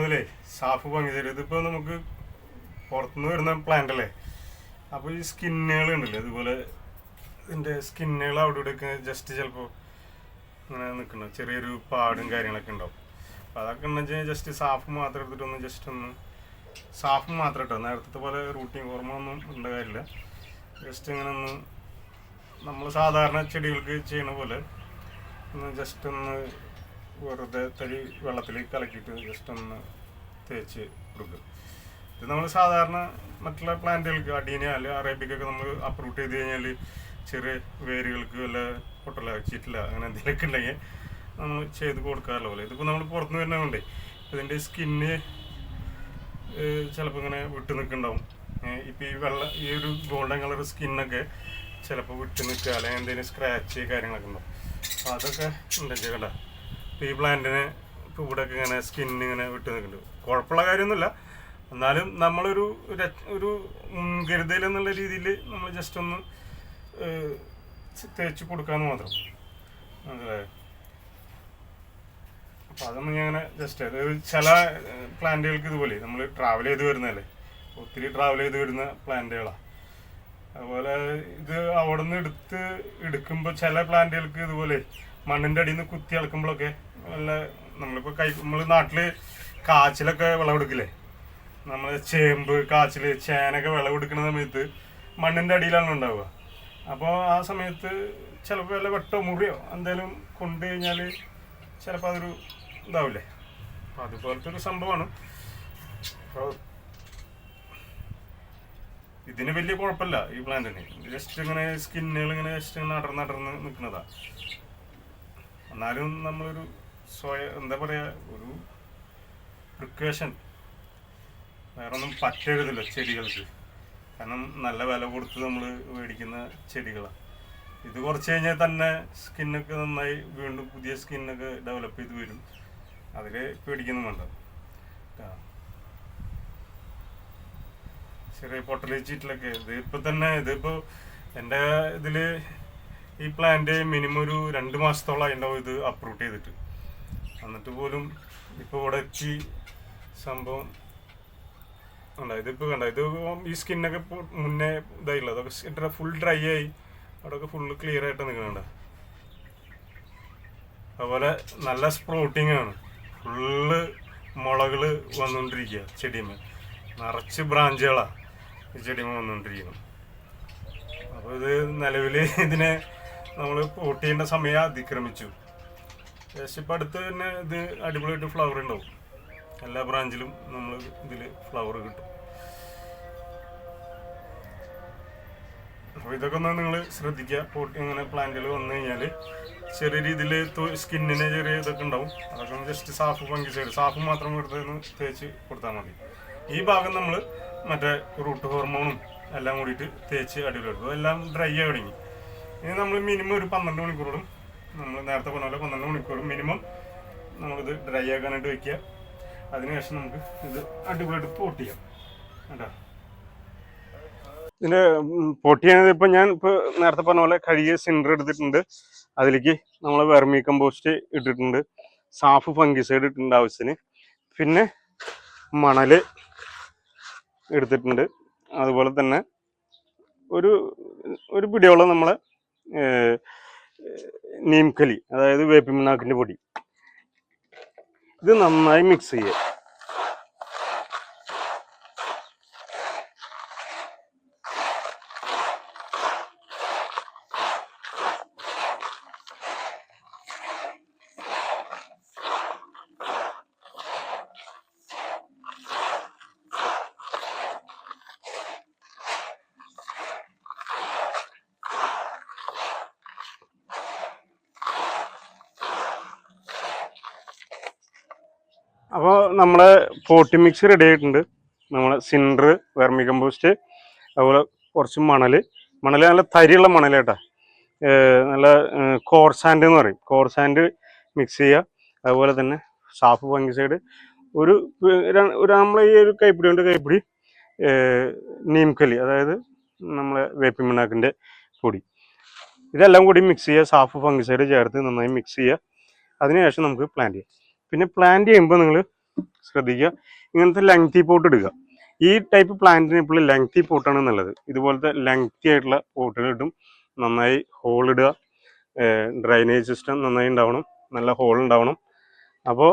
ഒന്നാമതിലേ SAFF fungicide ഇതിപ്പോൾ നമുക്ക് പുറത്തുനിന്ന് വരുന്ന പ്ലാന്റ് അല്ലേ. അപ്പോൾ ഈ സ്കിന്നുകൾ ഉണ്ടല്ലോ, അതുപോലെ ഇതിൻ്റെ സ്കിന്നുകൾ അവിടെ ഇവിടെയൊക്കെ ജസ്റ്റ് ചിലപ്പോൾ ഇങ്ങനെ നിൽക്കണം, ചെറിയൊരു പാടും കാര്യങ്ങളൊക്കെ ഉണ്ടാവും. അപ്പോൾ അതൊക്കെ ഉണ്ടെന്ന് വെച്ചാൽ ജസ്റ്റ് സാഫ് മാത്രം എടുത്തിട്ടൊന്ന് ജസ്റ്റ് ഒന്ന് സാഫ് മാത്രം ഇട്ടോ, നേരത്തെ പോലെ റൂട്ടിങ് ഹോർമോൺ ഒന്നും ഉണ്ട കാര്യമില്ല. ജസ്റ്റ് ഇങ്ങനെ ഒന്ന് നമ്മൾ സാധാരണ ചെടികൾക്ക് ചെയ്യണ പോലെ ഒന്ന് ജസ്റ്റ് ഒന്ന് വെറുതെ തരി വെള്ളത്തിൽ കലക്കിയിട്ട് ജസ്റ്റ് ഒന്ന് തേച്ച് കൊടുക്കുക. ഇത് നമ്മൾ സാധാരണ മറ്റുള്ള പ്ലാന്റുകൾക്ക് അടീന അല്ലെങ്കിൽ അറേബിക്കൊക്കെ നമ്മൾ അപ്രൂട്ട് ചെയ്ത് കഴിഞ്ഞാൽ ചെറിയ വേരുകൾക്ക് വല്ല പൊട്ടല ചീറ്റില്ല അങ്ങനെ എന്തെങ്കിലുമൊക്കെ ഉണ്ടെങ്കിൽ നമ്മൾ ചെയ്ത് കൊടുക്കാറുള്ള പോലെ. ഇതിപ്പോൾ നമ്മൾ പുറത്തുനിന്ന് വരുന്നതുകൊണ്ടേ ഇതിൻ്റെ സ്കിന്ന് ചിലപ്പോൾ ഇങ്ങനെ വിട്ട് നിൽക്കുന്നുണ്ടാവും. ഇപ്പോൾ ഈ ഒരു ഗോൾഡൻ കളർ സ്കിന്നൊക്കെ ചിലപ്പോൾ വിട്ട് നിൽക്കുക, അല്ലെങ്കിൽ എന്തെങ്കിലും സ്ക്രാച്ച് കാര്യങ്ങളൊക്കെ ഉണ്ടാവും. അപ്പോൾ അതൊക്കെ ഉണ്ടെങ്കിൽ കേട്ടോ. ഇപ്പോൾ ഈ പ്ലാന്റിന് ഇപ്പോൾ ഇവിടെയൊക്കെ ഇങ്ങനെ സ്കിന്ന് ഇങ്ങനെ വിട്ട് നിൽക്കുന്നുണ്ട്. കുഴപ്പമുള്ള കാര്യമൊന്നുമില്ല, എന്നാലും നമ്മളൊരു ഒരു മുൻകരുതൽ എന്നുള്ള രീതിയിൽ നമ്മൾ ജസ്റ്റ് ഒന്ന് തേച്ച് കൊടുക്കാമെന്ന് മാത്രം, മനസ്സിലായോ? അപ്പോൾ അതൊന്നും ഞാൻ അങ്ങനെ ജസ്റ്റ് ചില പ്ലാന്റുകൾക്ക് ഇതുപോലെ നമ്മൾ ട്രാവൽ ചെയ്ത് വരുന്നതല്ലേ, ഒത്തിരി ട്രാവൽ ചെയ്ത് വരുന്ന പ്ലാന്റുകളാണ്. അതുപോലെ ഇത് അവിടെ നിന്ന് എടുക്കുമ്പോൾ ചില പ്ലാന്റുകൾക്ക് ഇതുപോലെ മണ്ണിൻ്റെ അടിയിൽ നിന്ന് കുത്തി ഇളക്കുമ്പോഴൊക്കെ നല്ല നമ്മളിപ്പോൾ നമ്മൾ നാട്ടിൽ കാച്ചിലൊക്കെ വിളവെടുക്കില്ലേ, നമ്മൾ ചേമ്പ് കാച്ചിൽ ചേനൊക്കെ വിളവെടുക്കുന്ന സമയത്ത് മണ്ണിൻ്റെ അടിയിലാണ് ഉണ്ടാവുക. അപ്പോൾ ആ സമയത്ത് ചിലപ്പോൾ വല്ല വെട്ടോ മുറിയോ എന്തെങ്കിലും കൊണ്ടു കഴിഞ്ഞാൽ ചിലപ്പോൾ അതൊരു ഇതാവില്ലേ. അപ്പോൾ അതുപോലത്തെ ഒരു സംഭവമാണ്. അപ്പോൾ ഇതിന് വലിയ കുഴപ്പമില്ല ഈ പ്ലാന്റിന്. ജസ്റ്റ് ഇങ്ങനെ സ്കിന്നുകൾ ഇങ്ങനെ ജസ്റ്റ് ഇങ്ങനെ അടർന്ന് നിൽക്കുന്നതാണ്. എന്നാലും നമ്മളൊരു എന്താ പറയുക, ഒരു പ്രിക്കോഷൻ വേറെ ഒന്നും പറ്റരുതല്ലോ ചെടികൾക്ക്. കാരണം നല്ല വില കൊടുത്ത് നമ്മൾ മേടിക്കുന്ന ചെടികളാണ്. ഇത് കുറച്ച് കഴിഞ്ഞാൽ തന്നെ സ്കിന്നൊക്കെ നന്നായി വീണ്ടും പുതിയ സ്കിന്നൊക്കെ ഡെവലപ്പ് ചെയ്ത് വരും. അതിൽ പേടിക്കുന്നു വേണ്ട. ചെറിയ പൊട്ടലിച്ചിട്ടിലൊക്കെ ഇതിപ്പോൾ എൻ്റെ ഇതിൽ ഈ പ്ലാന്റ് മിനിമം ഒരു 2 മാസത്തോളം ഉണ്ടാവും ഇത് അപ്രൂട്ട് ചെയ്തിട്ട്. എന്നിട്ട് പോലും ഇപ്പോൾ ഇവിടെ എത്തി സംഭവം ഉണ്ടോ. ഇതിപ്പോൾ കണ്ടോ, ഇത് ഈ സ്കിന്നൊക്കെ മുന്നേ ഇതായില്ല, അതൊക്കെ ഫുൾ ഡ്രൈ ആയി അവിടെയൊക്കെ ഫുള്ള് ക്ലിയർ ആയിട്ട് നിൽക്കുന്നുണ്ട്. അതുപോലെ നല്ല സ്പ്രൗട്ടിങ് ആണ്, ഫുള്ള് മുളകൾ വന്നുകൊണ്ടിരിക്കുക. ചെടിമേ നിറച്ച് ബ്രാഞ്ചുകളാണ് ഈ ചെടിമേ വന്നുകൊണ്ടിരിക്കുന്നത്. അപ്പോൾ ഇത് നിലവിൽ ഇതിനെ നമ്മൾ പോട്ട് ചെയ്യേണ്ട സമയം അതിക്രമിച്ചു. ജസ്റ്റ് ഇപ്പം അടുത്ത് തന്നെ ഇത് അടിപൊളിയായിട്ട് ഫ്ലവർ ഉണ്ടാവും. എല്ലാ ബ്രാഞ്ചിലും നമ്മൾ ഇതിൽ ഫ്ലവർ കിട്ടും. അപ്പോൾ ഇതൊക്കെ ഒന്ന് നിങ്ങൾ ശ്രദ്ധിക്കുക. പോട്ട് ഇങ്ങനെ പ്ലാന്റുകൾ വന്നു കഴിഞ്ഞാൽ ചെറിയ രീതിയിൽ സ്കിന്നിന് ചെറിയ ഇതൊക്കെ ഉണ്ടാവും. അതൊക്കെ ജസ്റ്റ് സാഫ് ഫംഗിസൈഡ് സാഫ് മാത്രം എടുത്ത് തേച്ച് കൊടുത്താൽ മതി. ഈ ഭാഗം നമ്മൾ മറ്റേ റൂട്ട് ഹോർമോണും എല്ലാം കൂടിയിട്ട് തേച്ച് അടിപൊളിയാക്കും. എല്ലാം ഡ്രൈ ആയി തുടങ്ങി. ഇനി നമ്മൾ മിനിമം ഒരു 12 മണിക്കൂറും നമ്മൾ നേരത്തെ പറഞ്ഞ പോലെ 12 മണിക്കൂറും മിനിമം നമ്മളിത് ഡ്രൈ ആക്കാനായിട്ട് വയ്ക്കുക. അതിനുശേഷം നമുക്ക് ഇത് അടിപൊളിയായിട്ട് പോട്ട് ചെയ്യാം കേട്ടോ. ഇതിൻ്റെ പോട്ട് ചെയ്യാനത് ഇപ്പം ഞാൻ ഇപ്പോൾ നേരത്തെ പറഞ്ഞ പോലെ കഴുകിയ സിൻഡർ എടുത്തിട്ടുണ്ട്. അതിലേക്ക് നമ്മൾ വെർമി കമ്പോസ്റ്റ് ഇട്ടിട്ടുണ്ട്, സാഫ് ഫംഗിസൈഡ് ഇട്ടിട്ടുണ്ട് ആവശ്യത്തിന്, പിന്നെ മണൽ എടുത്തിട്ടുണ്ട്. അതുപോലെ തന്നെ ഒരു പിടിയോളം നമ്മളെ നീംകലി, അതായത് വേപ്പിമിണ്ണാക്കിൻ്റെ പൊടി. ഇത് നന്നായി മിക്സ് ചെയ്യുക. അപ്പോൾ നമ്മുടെ പോട്ടി മിക്സ് റെഡി ആയിട്ടുണ്ട്. നമ്മൾ സിൻഡർ, വെർമി കമ്പോസ്റ്റ്, അതുപോലെ കുറച്ച് മണൽ നല്ല തരിയുള്ള മണലേട്ടാ, നല്ല കോർ സാൻഡ് എന്ന് പറയും, കോർ സാൻഡ് മിക്സ് ചെയ്യുക. അതുപോലെ തന്നെ സാഫ് ഫംഗിസൈഡ് ഒരു നമ്മളെ ഈ ഒരു കൈപ്പിടി നീംകലി, അതായത് നമ്മളെ വേപ്പിമിണ്ണാക്കിൻ്റെ പൊടി, ഇതെല്ലാം കൂടി മിക്സ് ചെയ്യുക. സാഫ് ഫംഗിസൈഡ് ചേർത്ത് നന്നായി മിക്സ് ചെയ്യുക. അതിനുശേഷം നമുക്ക് പ്ലാന്റ് ചെയ്യാം. പിന്നെ പ്ലാന്റ് ചെയ്യുമ്പോൾ നിങ്ങൾ ശ്രദ്ധിക്കുക. ഇങ്ങനത്തെ ലെങ്തി പോട്ട് എടുക്കുക. ഈ ടൈപ്പ് പ്ലാന്റിന് എപ്പോഴും ലെങ്തി പോട്ടാണ് നല്ലത്. ഇതുപോലത്തെ ലെങ്തി ആയിട്ടുള്ള പോട്ടുകൾ ഇടും. നന്നായി ഹോൾ ഇടുക. ഡ്രൈനേജ് സിസ്റ്റം നന്നായി ഉണ്ടാവണം, നല്ല ഹോൾ ഉണ്ടാവണം. അപ്പോൾ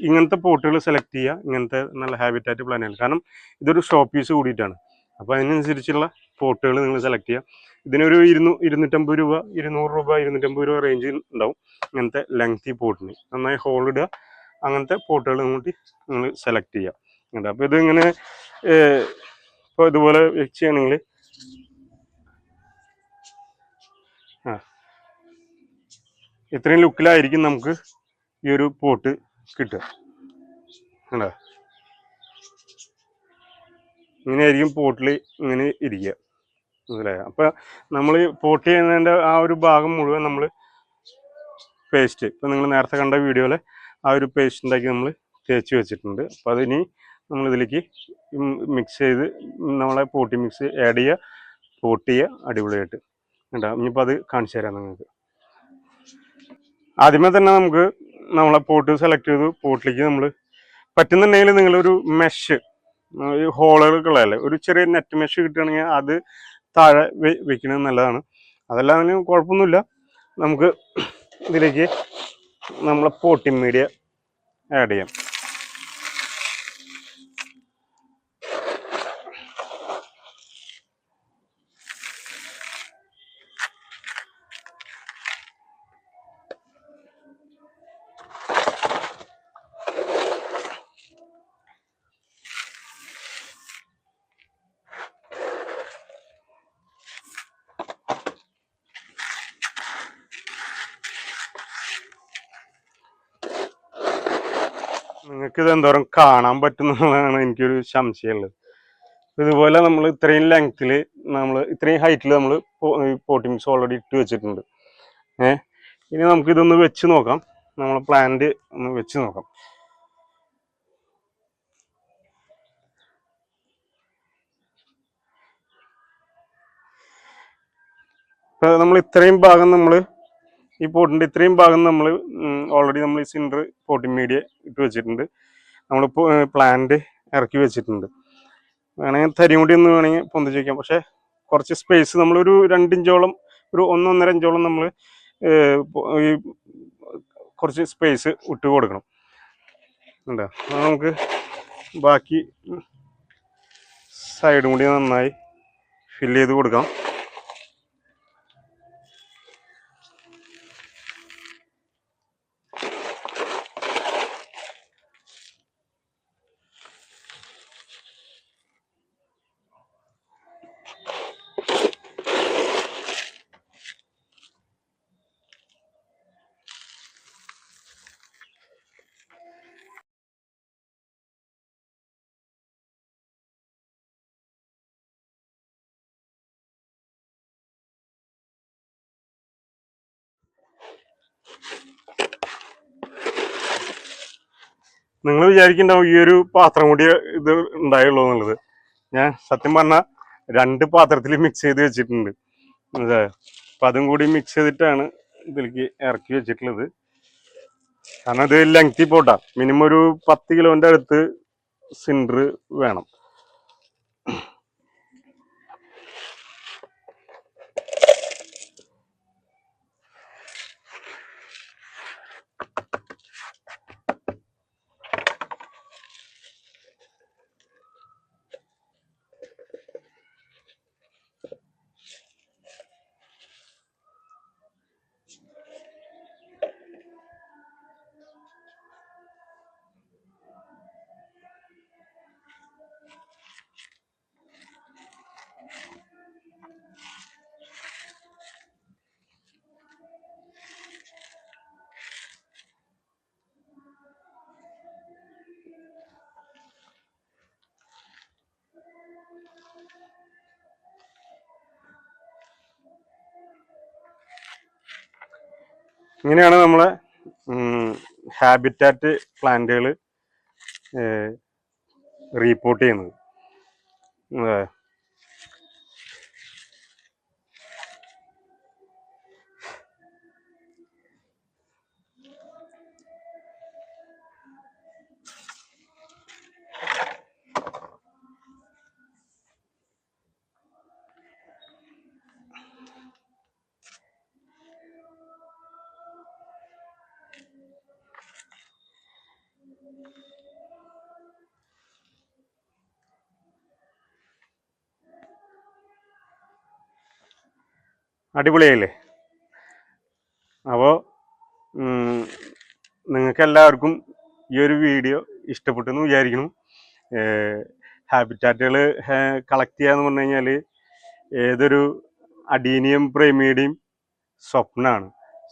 ഇങ്ങനത്തെ പോട്ടുകൾ സെലക്ട് ചെയ്യുക. ഇങ്ങനത്തെ നല്ല ഹാബിറ്റാറ്റ് പ്ലാന്റുകൾ, കാരണം ഇതൊരു ഷോ പീസ് കൂടിയിട്ടാണ്. അപ്പോൾ അതിനനുസരിച്ചുള്ള പോട്ടുകൾ നിങ്ങൾ സെലക്ട് ചെയ്യുക. ഇതിനൊരു 250 രൂപ, 200 രൂപ, 250 രൂപ റേഞ്ച് ഉണ്ടാവും ഇങ്ങനത്തെ ലെങ്തി പോട്ടിന്. നന്നായി ഹോൾ ഇടുക. അങ്ങനത്തെ പോട്ടുകൾ കൂടി നിങ്ങൾ സെലക്ട് ചെയ്യുക. ഉണ്ട്. അപ്പോൾ ഇതിങ്ങനെ ഇപ്പോൾ ഇതുപോലെ ചെയ്യണമെങ്കിൽ ഇത്രയും ലുക്കിലായിരിക്കും നമുക്ക് ഈ ഒരു പോട്ട് കിട്ടുക. കണ്ടോ, ഇങ്ങനെയായിരിക്കും പോട്ടിൽ ഇങ്ങനെ ഇരിക്കുക. മനസ്സിലായോ? അപ്പോൾ നമ്മൾ പോട്ട് ചെയ്യുന്നതിൻ്റെ ആ ഒരു ഭാഗം മുഴുവൻ നമ്മൾ പേസ്റ്റ്, ഇപ്പം നിങ്ങൾ നേരത്തെ കണ്ട വീഡിയോയിൽ ആ ഒരു പേസ്റ്റ് ഉണ്ടാക്കി നമ്മൾ തേച്ച് വെച്ചിട്ടുണ്ട്. അപ്പോൾ അതിനി നമ്മളിതിലേക്ക് മിക്സ് ചെയ്ത് നമ്മളെ പോട്ടി മിക്സ് ആഡ് ചെയ്യുക, പോട്ട് ചെയ്യുക. അടിപൊളിയായിട്ട് ഉണ്ടാവും. ഇനിയിപ്പോൾ അത് കാണിച്ചു തരാം നിങ്ങൾക്ക്. ആദ്യമേ തന്നെ നമുക്ക് നമ്മളെ പോട്ട് സെലക്ട് ചെയ്തു. പോട്ടിലേക്ക് നമ്മൾ പറ്റുന്നുണ്ടെങ്കിൽ നിങ്ങളൊരു മെഷ്, ഈ ഹോളുകളല്ലേ, ഒരു ചെറിയ നെറ്റ് മെഷ് കിട്ടുകയാണെങ്കിൽ അത് താഴെ വെക്കുന്നത് നല്ലതാണ്. അതല്ലാതെ കുഴപ്പമൊന്നുമില്ല. നമുക്ക് ഇതിലേക്ക് നമ്മളെ പോട്ടിംഗ് മീഡിയ ആഡ് ചെയ്യാം. നിങ്ങൾക്ക് ഇത് എന്തോരം കാണാൻ പറ്റുന്നതാണ് എനിക്കൊരു സംശയമുള്ളത്. ഇതുപോലെ നമ്മൾ ഇത്രയും ലെങ്ത്തിൽ, നമ്മൾ ഇത്രയും ഹൈറ്റിൽ നമ്മൾ പോട്ടി മിക്സ് ഓൾറെഡി ഇട്ട് വെച്ചിട്ടുണ്ട്. ഇനി നമുക്ക് ഇതൊന്ന് വെച്ച് നോക്കാം. നമ്മളെ പ്ലാന്റ് ഒന്ന് വെച്ച് നോക്കാം. ഇപ്പം നമ്മൾ ഇത്രയും ഭാഗം നമ്മൾ ഈ പോട്ടിൻ്റെ ഇത്രയും ഭാഗം നമ്മൾ ഓൾറെഡി നമ്മൾ ഈ സിൻഡർ പോട്ടിംഗ് മീഡിയ ഇട്ട് വെച്ചിട്ടുണ്ട്. നമ്മളിപ്പോൾ പ്ലാന്റ് ഇറക്കി വെച്ചിട്ടുണ്ട്. വേണമെങ്കിൽ തരി കൂടി ഒന്ന് വേണമെങ്കിൽ പൊന്തിച്ച് വയ്ക്കാം. പക്ഷേ കുറച്ച് സ്പേസ് നമ്മളൊരു 2 ഇഞ്ചോളം, ഒരു 1-1.5 ഇഞ്ചോളം നമ്മൾ ഈ കുറച്ച് സ്പേസ് ഇട്ട് കൊടുക്കണം. ഉണ്ടോ? നമുക്ക് ബാക്കി സൈഡും കൂടി നന്നായി ഫില്ല് ചെയ്ത് കൊടുക്കാം. നിങ്ങൾ വിചാരിക്കുന്നുണ്ടാവും ഈ ഒരു പാത്രം കൂടി ഇത് ഉണ്ടായുള്ളൂ എന്നുള്ളത്. ഞാൻ സത്യം പറഞ്ഞാൽ 2 പാത്രത്തിൽ മിക്സ് ചെയ്ത് വെച്ചിട്ടുണ്ട്. അപ്പം അതും കൂടി മിക്സ് ചെയ്തിട്ടാണ് ഇതിലേക്ക് ഇറക്കി വെച്ചിട്ടുള്ളത്. കാരണം ഇത് ലെങ്തി പോട്ടാ, മിനിമം ഒരു 10 കിലോൻ്റെ അടുത്ത് സിൻഡർ വേണം. ഇങ്ങനെയാണ് നമ്മളെ ഹാബിറ്റാറ്റ് പ്ലാന്റുകൾ റീപോർട്ട് ചെയ്യുന്നത്. അടിപൊളിയായില്ലേ? അപ്പോൾ നിങ്ങൾക്ക് എല്ലാവർക്കും ഈ ഒരു വീഡിയോ ഇഷ്ടപ്പെട്ടു എന്ന് വിചാരിക്കുന്നു. ഹാബിറ്റാറ്റുകൾ കളക്ട് ചെയ്യാന്ന് പറഞ്ഞു കഴിഞ്ഞാൽ ഏതൊരു അഡീനിയം പ്രേമിയുടെയും സ്വപ്നമാണ്.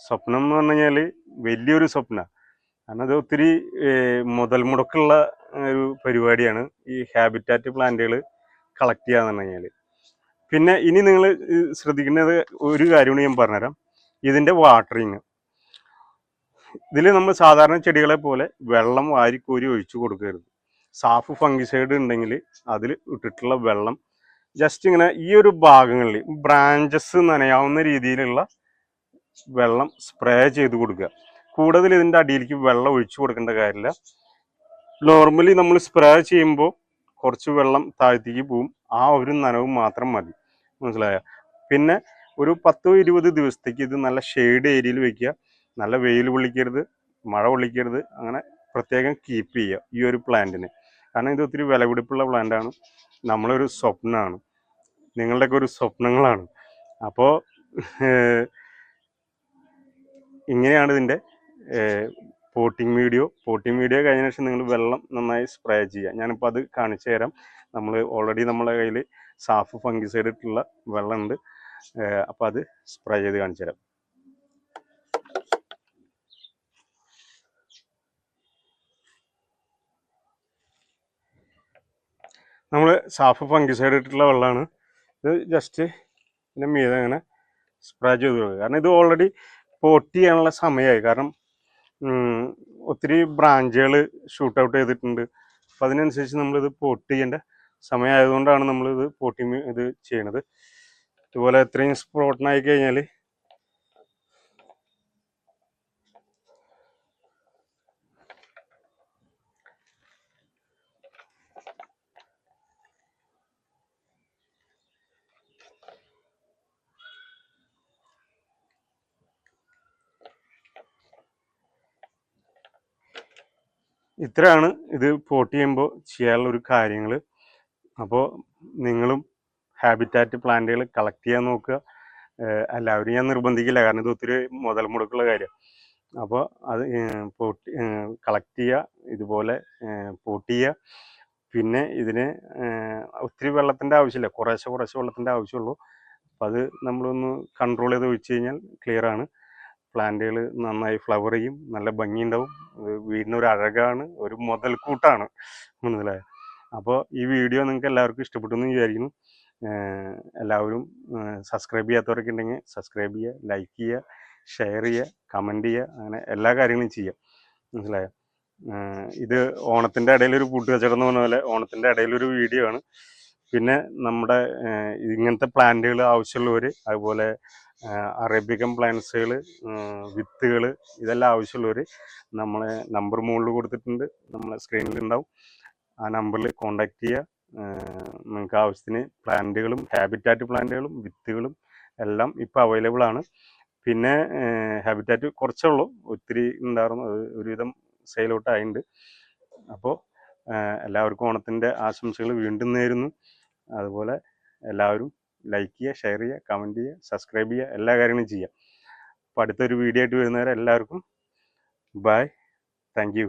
സ്വപ്നം എന്ന് പറഞ്ഞു കഴിഞ്ഞാൽ വലിയൊരു സ്വപ്നമാണ്. കാരണം അത് ഒത്തിരി മുതൽ മുടക്കുള്ള ഒരു പരിപാടിയാണ് ഈ ഹാബിറ്റാറ്റ് പ്ലാന്റുകൾ കളക്ട് ചെയ്യാന്ന് പറഞ്ഞു കഴിഞ്ഞാൽ. പിന്നെ ഇനി നിങ്ങൾ ശ്രദ്ധിക്കുന്നത് ഒരു കാര്യമാണ് ഞാൻ പറഞ്ഞുതരാം. ഇതിൻ്റെ വാട്ടറിങ്. ഇതിൽ നമ്മൾ സാധാരണ ചെടികളെ പോലെ വെള്ളം വാരിക്കോരി ഒഴിച്ചു കൊടുക്കരുത്. സാഫ് ഫംഗിസൈഡ് ഉണ്ടെങ്കിൽ അതിൽ ഇട്ടിട്ടുള്ള വെള്ളം ജസ്റ്റ് ഇങ്ങനെ ഈ ഒരു ഭാഗങ്ങളിൽ ബ്രാഞ്ചസ് നനയാവുന്ന രീതിയിലുള്ള വെള്ളം സ്പ്രേ ചെയ്ത് കൊടുക്കുക. കൂടുതൽ ഇതിൻ്റെ അടിയിലേക്ക് വെള്ളം ഒഴിച്ചു കൊടുക്കേണ്ട കാര്യമില്ല. നോർമലി നമ്മൾ സ്പ്രേ ചെയ്യുമ്പോൾ കുറച്ച് വെള്ളം താഴ്ത്തേക്ക് പോവും. ആ ഒരു നനവ് മാത്രം മതി. മനസ്സിലായോ? പിന്നെ ഒരു 10-20 ദിവസത്തേക്ക് ഇത് നല്ല ഷെയ്ഡ് ഏരിയയിൽ വെക്കുക. നല്ല വെയിൽ കൊള്ളിക്കരുത്, മഴ കൊള്ളിക്കരുത്. അങ്ങനെ പ്രത്യേകം കീപ്പ് ചെയ്യുക ഈ ഒരു പ്ലാന്റിന്. കാരണം ഇത് ഒത്തിരി വിലപിടിപ്പുള്ള പ്ലാന്റാണ്. നമ്മളൊരു സ്വപ്നമാണ്, നിങ്ങളുടെയൊക്കെ ഒരു സ്വപ്നങ്ങളാണ്. അപ്പോൾ ഇങ്ങനെയാണ് ഇതിൻ്റെ പോട്ടിങ് വീഡിയോ കഴിഞ്ഞ ശേഷം നിങ്ങൾ വെള്ളം നന്നായി സ്പ്രേ ചെയ്യുക. ഞാനിപ്പോൾ അത് കാണിച്ചു തരാം. നമ്മൾ ഓൾറെഡി നമ്മളെ കയ്യിൽ സാഫ് ഫംഗിസൈഡ് ഇട്ടുള്ള വെള്ളമുണ്ട്. അപ്പോൾ അത് സ്പ്രേ ചെയ്ത് കാണിച്ചു തരാം. നമ്മൾ സാഫ് ഫംഗിസൈഡ് ഇട്ടിട്ടുള്ള വെള്ളമാണ് ഇത്. ജസ്റ്റ് ഇതിൻ്റെ മീതെ അങ്ങനെ സ്പ്രേ ചെയ്ത് കൊടുക്കുക. കാരണം ഇത് ഓൾറെഡി പോട്ട് ചെയ്യാനുള്ള സമയമായി. കാരണം ഒത്തിരി ബ്രാഞ്ചുകൾ ഷൂട്ട് ഔട്ട് ചെയ്തിട്ടുണ്ട്. അപ്പം അതിനനുസരിച്ച് നമ്മളിത് പോട്ട് ചെയ്യേണ്ട സമയമായതുകൊണ്ടാണ് നമ്മളിത് പോട്ടിങ് ഇത് ചെയ്യണത്. ഇതുപോലെ എത്രയും സ്പ്രോട്ടനായി കഴിഞ്ഞാൽ ഇത്രയാണ് ഇത് പോട്ട് ചെയ്യുമ്പോൾ ചെയ്യാനുള്ള ഒരു കാര്യങ്ങൾ. അപ്പോൾ നിങ്ങളും ഹാബിറ്റാറ്റ് പ്ലാന്റുകൾ കളക്ട് ചെയ്യാൻ നോക്കുക. എല്ലാവരും ഞാൻ നിർബന്ധിക്കില്ല, കാരണം ഇത് ഒത്തിരി മുതൽ മുടക്കുള്ള കാര്യം. അപ്പോൾ അത് പോട്ട് കളക്ട് ചെയ്യുക, ഇതുപോലെ പോട്ട് ചെയ്യുക. പിന്നെ ഇതിന് ഒത്തിരി വെള്ളത്തിൻ്റെ ആവശ്യമില്ല, കുറേശ്ശെ വെള്ളത്തിൻ്റെ ആവശ്യമുള്ളൂ. അപ്പോൾ അത് നമ്മളൊന്ന് കൺട്രോൾ ചെയ്ത് ഒഴിച്ച് കഴിഞ്ഞാൽ ക്ലിയറാണ്. പ്ലാന്റുകൾ നന്നായി ഫ്ലവർ ചെയ്യും, നല്ല ഭംഗിയുണ്ടാവും. വീടിനൊരു അഴകാണ്, ഒരു മുതൽക്കൂട്ടാണ്. മനസ്സിലായോ? അപ്പോൾ ഈ വീഡിയോ നിങ്ങൾക്ക് എല്ലാവർക്കും ഇഷ്ടപ്പെട്ടു എന്ന് വിചാരിക്കുന്നു. എല്ലാവരും സബ്സ്ക്രൈബ് ചെയ്യാത്തവരൊക്കെ ഉണ്ടെങ്കിൽ സബ്സ്ക്രൈബ് ചെയ്യുക, ലൈക്ക് ചെയ്യുക, ഷെയർ ചെയ്യുക, കമൻറ്റ് ചെയ്യുക, അങ്ങനെ എല്ലാ കാര്യങ്ങളും ചെയ്യുക. മനസ്സിലായോ? ഇത് ഓണത്തിൻ്റെ ഇടയിലൊരു കൂട്ടുകച്ചവടം എന്ന് പറഞ്ഞ പോലെ ഓണത്തിൻ്റെ ഇടയിലൊരു വീഡിയോ ആണ്. പിന്നെ നമ്മുടെ ഇങ്ങനത്തെ പ്ലാന്റുകൾ ആവശ്യമുള്ളവർ, അതുപോലെ അറേബ്യൻ പ്ലാന്റ്സുകൾ, വിത്തുകൾ, ഇതെല്ലാം ആവശ്യമുള്ളവർ നമ്മളെ നമ്പർ മുകളിൽ കൊടുത്തിട്ടുണ്ട്, നമ്മളെ സ്ക്രീനിലുണ്ടാവും. ആ നമ്പറിൽ കോണ്ടാക്ട് ചെയ്യുക. നിങ്ങൾക്ക് ആവശ്യത്തിന് പ്ലാന്റുകളും ഹാബിറ്റാറ്റ് പ്ലാന്റുകളും വിത്തുകളും എല്ലാം ഇപ്പോൾ അവൈലബിൾ ആണ്. പിന്നെ ഹാബിറ്റാറ്റ് കുറച്ചേ ഉള്ളൂ, ഒത്തിരി ഉണ്ടായിരുന്നു, അത് ഒരുവിധം സെയിലോട്ട് ആയിട്ടുണ്ട്. അപ്പോൾ എല്ലാവർക്കും ഓണത്തിൻ്റെ ആശംസകൾ വീണ്ടും നേരുന്നു. അതുപോലെ എല്ലാവരും ലൈക്ക് ചെയ്യുക, ഷെയർ ചെയ്യുക, കമൻറ്റ് ചെയ്യുക, സബ്സ്ക്രൈബ് ചെയ്യുക, എല്ലാ കാര്യങ്ങളും ചെയ്യുക. അപ്പോൾ അടുത്തൊരു വീഡിയോ ആയിട്ട് വരുന്നവരെ എല്ലാവർക്കും ബൈ, താങ്ക് യു.